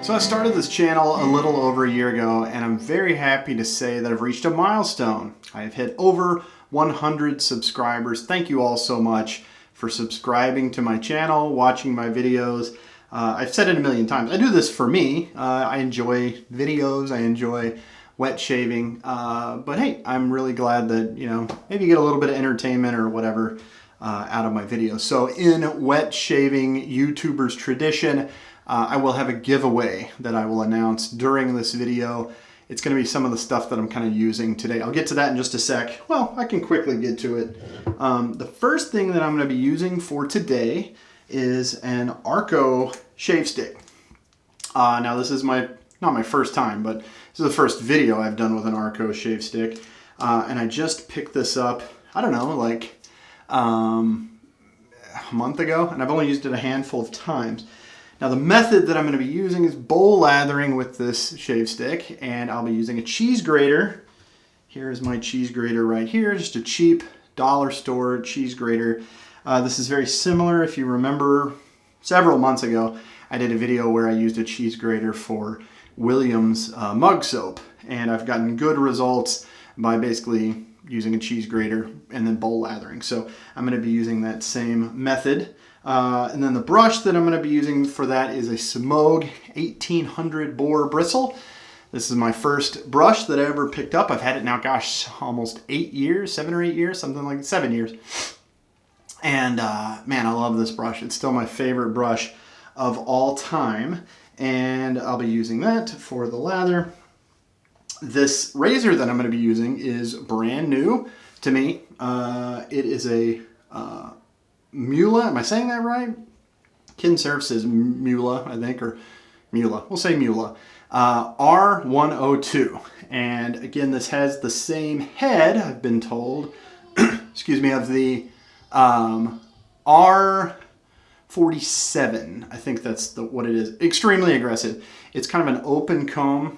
So I started this channel a little over a year ago, and I'm very happy to say that I've reached a milestone. I've hit over 100 subscribers. Thank you all so much for subscribing to my channel, watching my videos. I've said it a million times. I do this for me. I enjoy videos. I enjoy wet shaving. But hey, I'm really glad that, maybe you get a little bit of entertainment or whatever out of my videos. So in wet shaving YouTubers tradition, I will have a giveaway that I will announce during this video. It's going to be some of the stuff that I'm kind of using today. I'll get to that in just a sec. Well, I can quickly get to it. The first thing that I'm going to be using for today is an Arko shave stick. Now this is not my first time, but this is the first video I've done with an Arko shave stick. And I just picked this up, I don't know, like a month ago, and I've only used it a handful of times. Now the method that I'm going to be using is bowl lathering with this shave stick, and I'll be using a cheese grater. Here's my cheese grater right here, just a cheap dollar store cheese grater. This is very similar. If you remember, several months ago I did a video where I used a cheese grater for Williams mug soap, and I've gotten good results by basically using a cheese grater and then bowl lathering. So I'm going to be using that same method. And then the brush that I'm going to be using for that is a Semogue 1800 boar bristle. This is my first brush that I ever picked up. I've had it now, gosh, almost 8 years, 7 or 8 years, something like 7 years. And man, I love this brush. It's still my favorite brush of all time. And I'll be using that for the lather. This razor that I'm going to be using is brand new to me. It is a Mula, am I saying that right? Kinsurf says Mula, I think, or Mula. We'll say Mula. R102. And again, this has the same head, I've been told, excuse me, of the R47. I think that's what it is. Extremely aggressive. It's kind of an open comb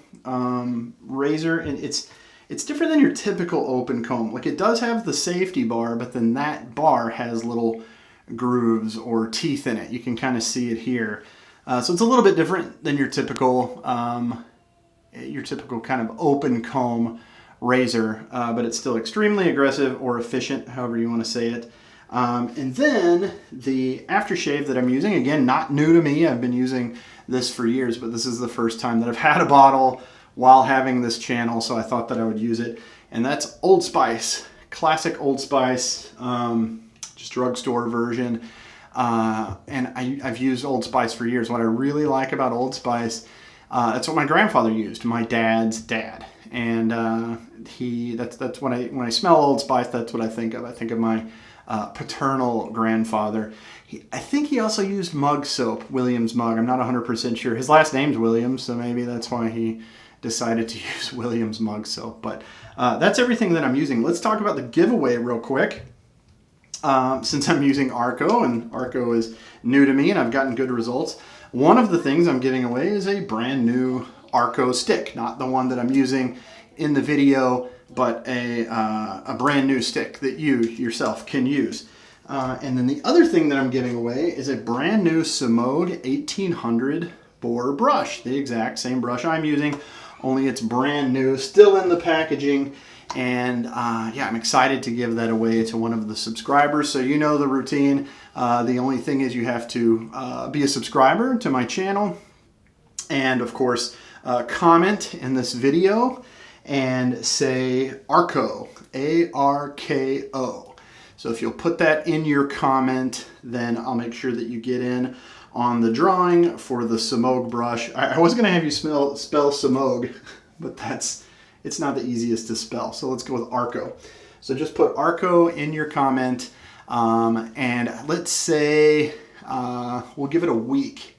razor, and it's different than your typical open comb. Like, it does have the safety bar, but then that bar has little grooves or teeth in it. You can kind of see it here. So it's a little bit different than your typical kind of open comb razor, but it's still extremely aggressive or efficient, however you want to say it. And then the aftershave that I'm using, again, not new to me. I've been using this for years, but this is the first time that I've had a bottle while having this channel, so I thought that I would use it. And that's Old Spice, classic Old Spice, just drugstore version. And I've used Old Spice for years. What I really like about Old Spice, that's what my grandfather used, my dad's dad. And that's when I smell Old Spice, that's what I think of. I think of my paternal grandfather. I think he also used mug soap, Williams mug. I'm not 100% sure. His last name's Williams, so maybe that's why he decided to use Williams mug soap. But that's everything that I'm using. Let's talk about the giveaway real quick. Since I'm using Arko, and Arko is new to me and I've gotten good results, one of the things I'm giving away is a brand new Arko stick. Not the one that I'm using in the video, but a brand new stick that you yourself can use. And then the other thing that I'm giving away is a brand new Semogue 1800 boar brush. The exact same brush I'm using, only it's brand new, still in the packaging. And yeah, I'm excited to give that away to one of the subscribers. So you know the routine. The only thing is you have to be a subscriber to my channel. And of course, comment in this video and say Arko, A-R-K-O. So if you'll put that in your comment, then I'll make sure that you get in on the drawing for the Semogue brush. I was going to have you spell Semogue, but it's not the easiest to spell. So let's go with Arko. So just put Arko in your comment, and let's say we'll give it a week.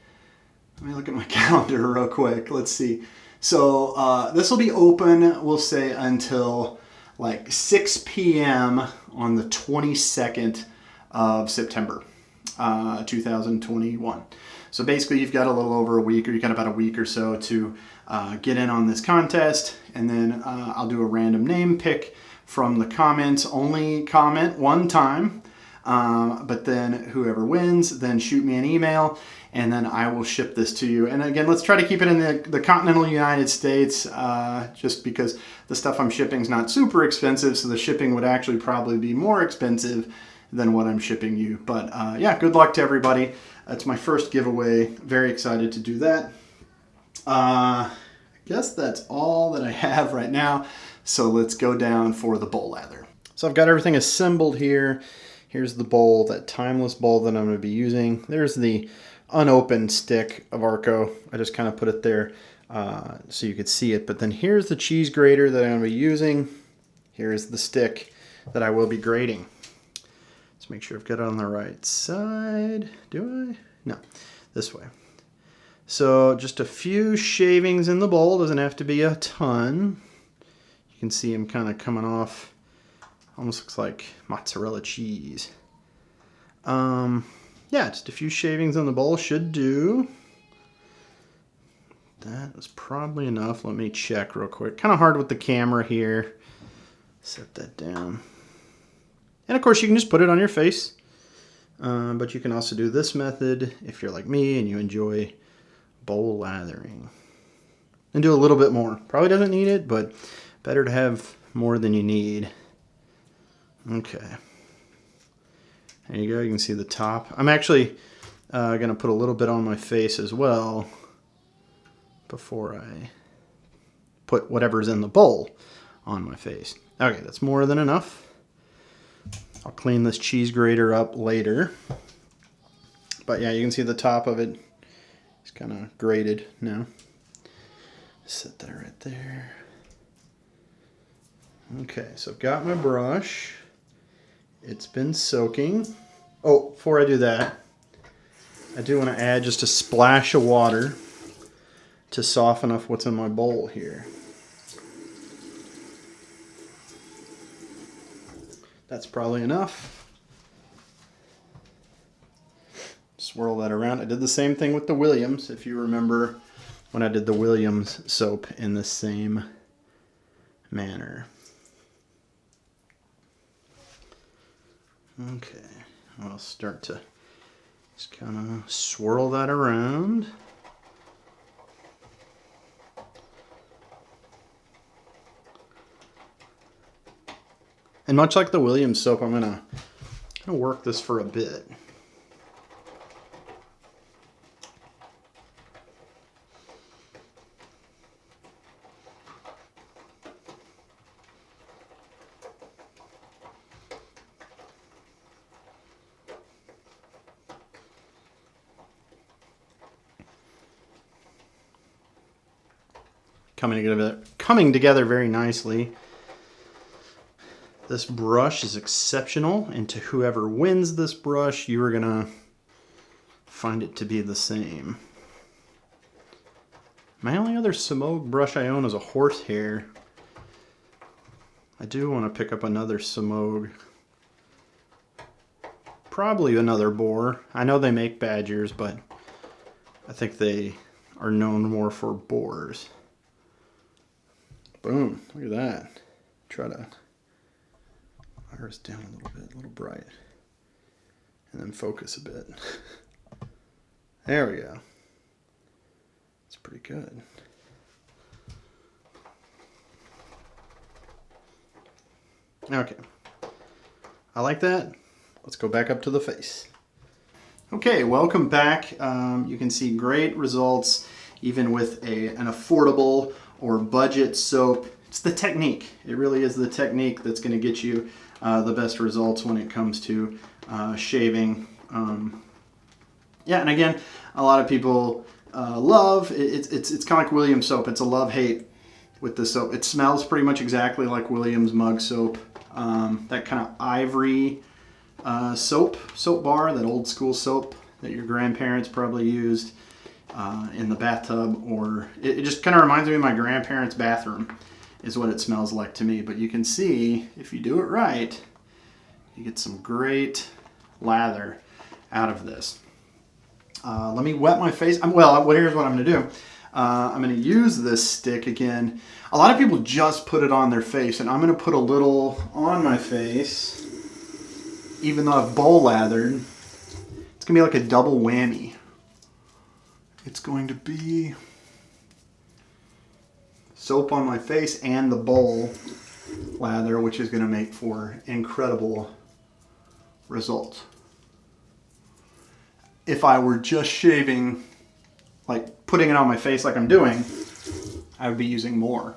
Let me look at my calendar real quick. Let's see. So this will be open, we'll say, until like 6 p.m. on the 22nd of September, 2021. So basically you've got a little over a week, or you've got about a week or so to get in on this contest, and then I'll do a random name pick from the comments. Only comment one time. But then whoever wins, then shoot me an email, and then I will ship this to you. And again, let's try to keep it in the continental United States, just because the stuff I'm shipping is not super expensive, so the shipping would actually probably be more expensive than what I'm shipping you. But yeah, good luck to everybody. It's my first giveaway. Very excited to do that. I guess that's all that I have right now. So let's go down for the bowl lather. So I've got everything assembled here. Here's the bowl, that timeless bowl that I'm going to be using. There's the unopened stick of Arko. I just kind of put it there so you could see it. But then here's the cheese grater that I'm going to be using. Here's the stick that I will be grating. Let's make sure I've got it on the right side. Do I? No, this way. So just a few shavings in the bowl. Doesn't have to be a ton. You can see them kind of coming off. Almost looks like mozzarella cheese. Yeah, just a few shavings in the bowl should do. That is probably enough. Let me check real quick. Kind of hard with the camera here. Set that down. And of course you can just put it on your face. But you can also do this method if you're like me and you enjoy bowl lathering. And do a little bit more. Probably doesn't need it, but better to have more than you need. Okay. There you go. You can see the top. I'm actually going to put a little bit on my face as well before I put whatever's in the bowl on my face. Okay, that's more than enough. I'll clean this cheese grater up later. But yeah, you can see the top of it is kind of grated now. Set that right there. Okay, so I've got my brush. It's been soaking. Oh, before I do that, I do want to add just a splash of water to soften up what's in my bowl here. That's probably enough. Swirl that around. I did the same thing with the Williams, if you remember when I did the Williams soap in the same manner. Okay, I'll start to just kind of swirl that around. And much like the Williams soap, I'm gonna work this for a bit. Coming together very nicely. This brush is exceptional, and to whoever wins this brush, you are gonna find it to be the same. My only other Semogue brush I own is a horsehair. I do want to pick up another Semogue. Probably another boar. I know they make badgers, but I think they are known more for boars. Boom, look at that. Try to iris down a little bit, a little bright. And then focus a bit. There we go. It's pretty good. Okay. I like that. Let's go back up to the face. Okay, welcome back. You can see great results even with an affordable or budget soap. It's the technique. It really is the technique that's going to get you the best results when it comes to shaving. Yeah, and again, a lot of people love it's kind of like Williams soap. It's a love-hate with the soap. It smells pretty much exactly like Williams mug soap. That kind of ivory soap bar, that old school soap that your grandparents probably used in the bathtub, or it just kind of reminds me of my grandparents' bathroom is what it smells like to me. But you can see, if you do it right, you get some great lather out of this. Let me wet my face. Well, here's what I'm going to do. I'm going to use this stick again. A lot of people just put it on their face, and I'm going to put a little on my face, even though I've bowl lathered, it's going to be like a double whammy. It's going to be soap on my face and the bowl lather, which is going to make for incredible results. If I were just shaving, like putting it on my face like I'm doing, I would be using more.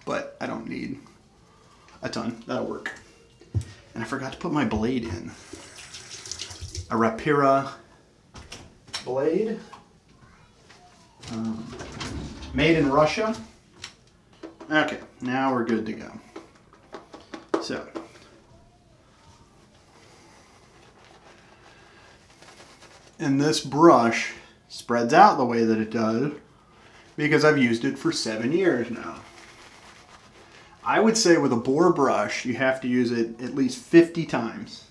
But I don't need a ton. That'll work. And I forgot to put my blade in. A Rapira blade. Made in Russia. Okay, now we're good to go. So. And this brush spreads out the way that it does because I've used it for 7 years now. I would say with a boar brush, you have to use it at least 50 times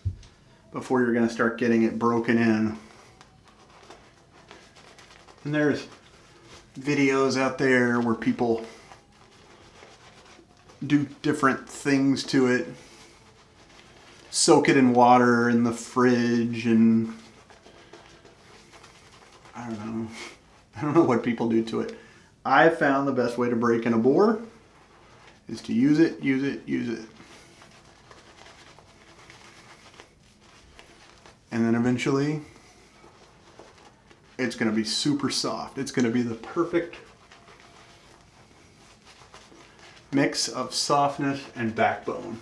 before you're going to start getting it broken in. And there's videos out there where people do different things to it. Soak it in water in the fridge and I don't know what people do to it. I've found the best way to break in a boar is to use it. And then eventually, it's going to be super soft. It's going to be the perfect mix of softness and backbone.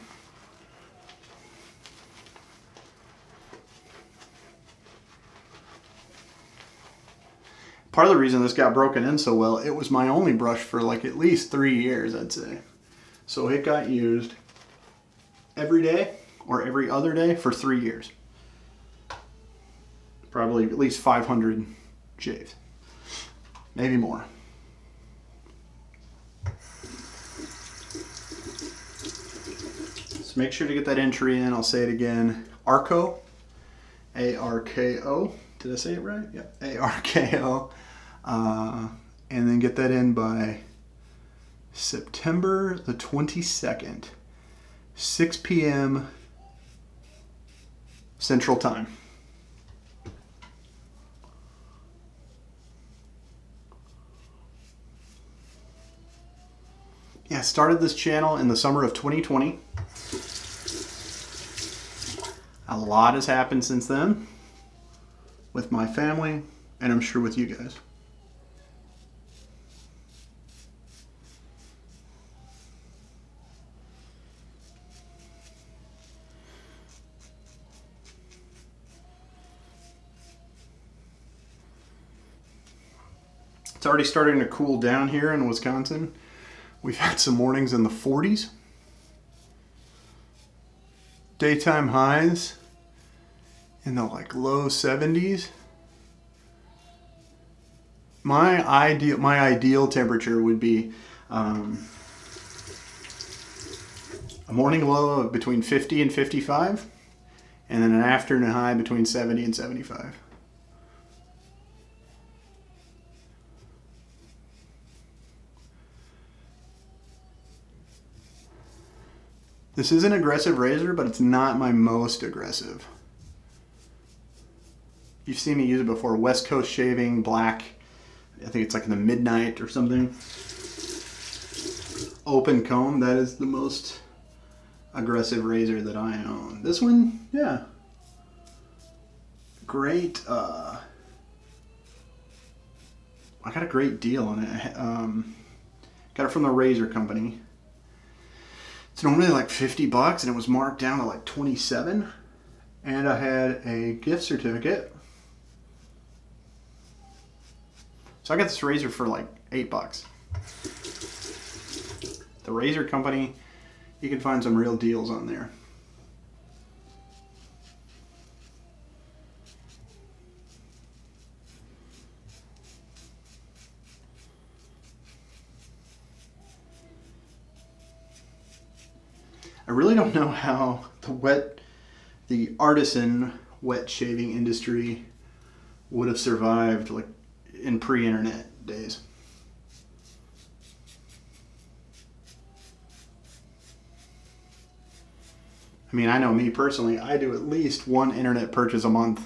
Part of the reason this got broken in so well, it was my only brush for like at least 3 years, I'd say. So it got used every day or every other day for 3 years. Probably at least 500 shaves, maybe more. So make sure to get that entry in. I'll say it again. Arko, A-R-K-O. Did I say it right? Yeah, A-R-K-O. And then get that in by September the 22nd, 6 p.m. Central Time. Yeah, I started this channel in the summer of 2020. A lot has happened since then with my family, and I'm sure with you guys. It's already starting to cool down here in Wisconsin. We've had some mornings in the 40s. Daytime highs in the like low 70s. My ideal temperature would be a morning low of between 50 and 55, and then an afternoon high between 70 and 75. This is an aggressive razor, but it's not my most aggressive. You've seen me use it before. West Coast shaving, black. I think it's like in the midnight or something. Open comb, that is the most aggressive razor that I own. This one, yeah. Great. I got a great deal on it. Got it from the razor company. It's normally like $50 and it was marked down to like 27. And I had a gift certificate. So I got this razor for like $8. The razor company, you can find some real deals on there. I really don't know how the artisan wet shaving industry would have survived like in pre-internet days. I mean, I know me personally, I do at least one internet purchase a month.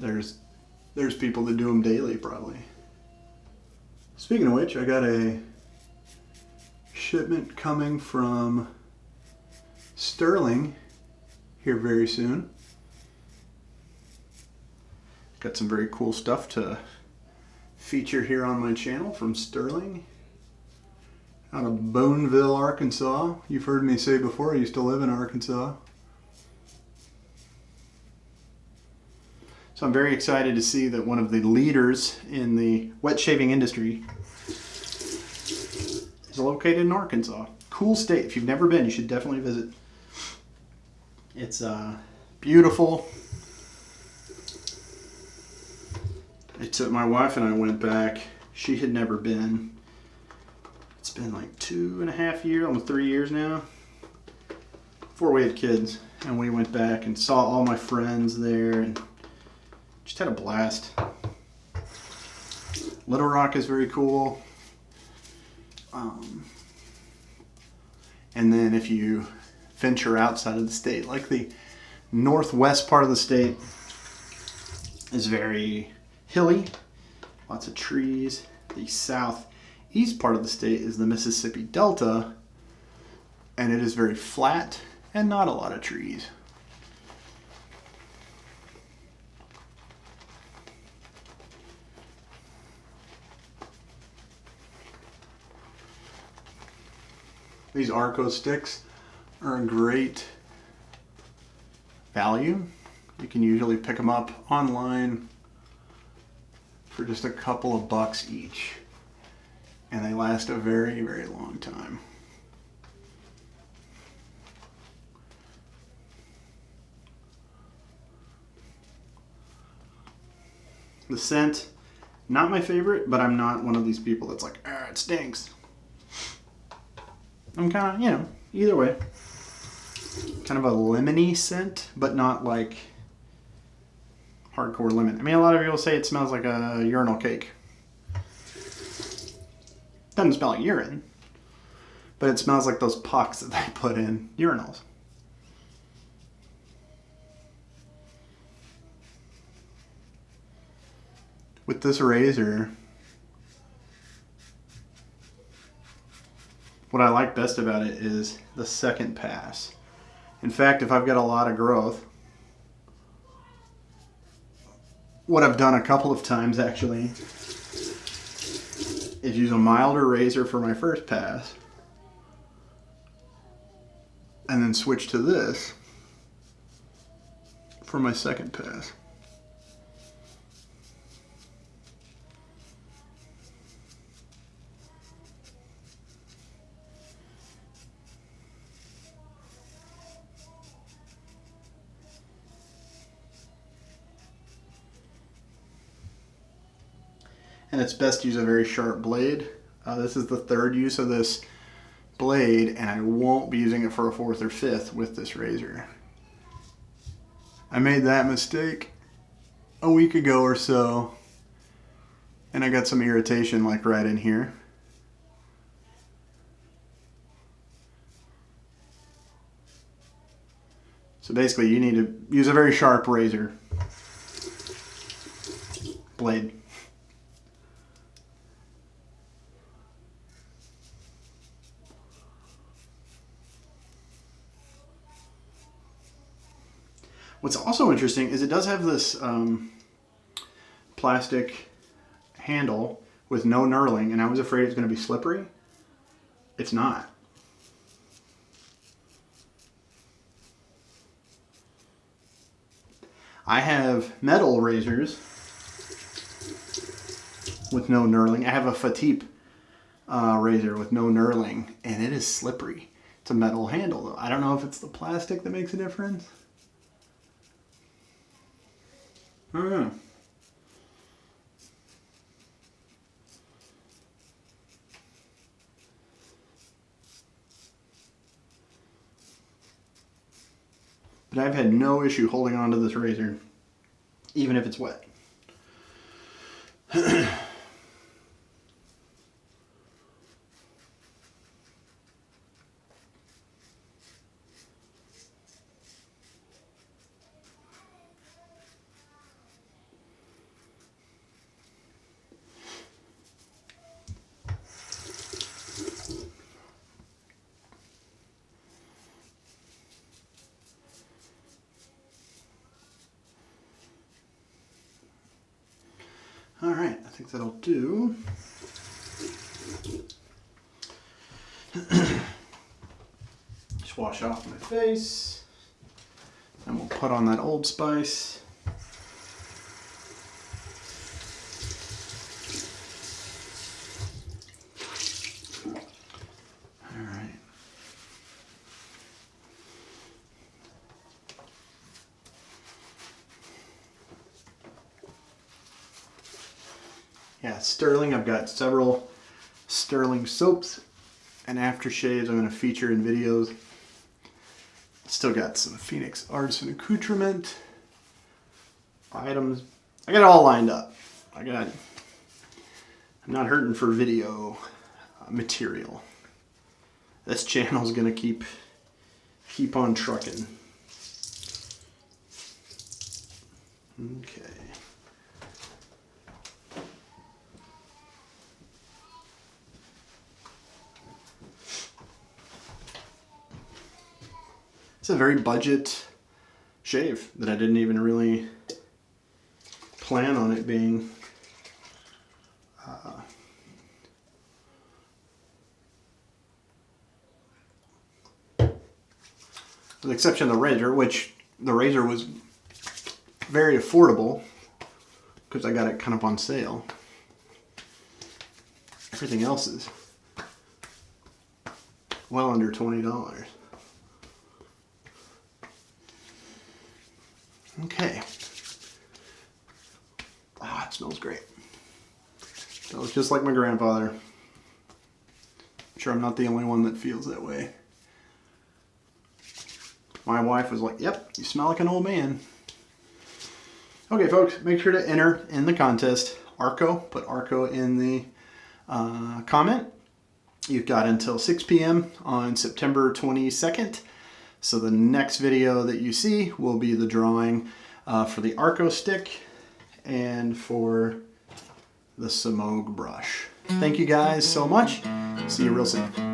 There's people that do them daily, probably. Speaking of which, I got a shipment coming from Sterling here very soon. Got some very cool stuff to feature here on my channel from Sterling out of Boneville, Arkansas. You've heard me say before, I used to live in Arkansas. So I'm very excited to see that one of the leaders in the wet shaving industry is located in Arkansas. Cool state. If you've never been, you should definitely visit. It's beautiful. My wife and I went back. She had never been. It's been like 2.5 years, almost 3 years now, before we had kids. And we went back and saw all my friends there and just had a blast. Little Rock is very cool. And then if you venture outside of the state, like the northwest part of the state is very hilly, lots of trees. The southeast part of the state is the Mississippi Delta, and it is very flat and not a lot of trees. These Arko sticks are a great value. You can usually pick them up online for just a couple of bucks each, and they last a very, very long time. The scent, not my favorite, but I'm not one of these people that's like, it stinks. I'm kind of, either way. Kind of a lemony scent, but not like hardcore lemon. I mean, a lot of people say it smells like a urinal cake. Doesn't smell like urine, but it smells like those pucks that they put in urinals. With this razor, what I like best about it is the second pass. In fact, if I've got a lot of growth, what I've done a couple of times actually is use a milder razor for my first pass and then switch to this for my second pass. And it's best to use a very sharp blade. This is the third use of this blade, and I won't be using it for a fourth or fifth with this razor. I made that mistake a week ago or so, and I got some irritation like right in here. So basically you need to use a very sharp razor blade. What's also interesting is it does have this plastic handle with no knurling, and I was afraid it was going to be slippery. It's not. I have metal razors with no knurling. I have a Fatip razor with no knurling, and it is slippery. It's a metal handle, though. I don't know if it's the plastic that makes a difference. I don't know. But I've had no issue holding on to this razor, even if it's wet. All right, I think that'll do. Just wash off my face. And we'll put on that Old Spice. All right. Yeah, Sterling. I've got several Sterling soaps and aftershaves I'm going to feature in videos. Still got some Phoenix Artisan Accoutrement items. I got it all lined up. I'm not hurting for video material. This channel's going to keep on trucking. Okay. It's a very budget shave that I didn't even really plan on it being. With the exception of the razor, which the razor was very affordable because I got it kind of on sale. Everything else is well under $20. Okay. Ah, it smells great. Smells just like my grandfather. I'm sure I'm not the only one that feels that way. My wife was like, yep, you smell like an old man. Okay, folks, make sure to enter in the contest. Arko, put Arko in the comment. You've got until 6 p.m. on September 22nd. So the next video that you see will be the drawing for the Arko stick and for the Semogue brush. Thank you guys so much. See you real soon.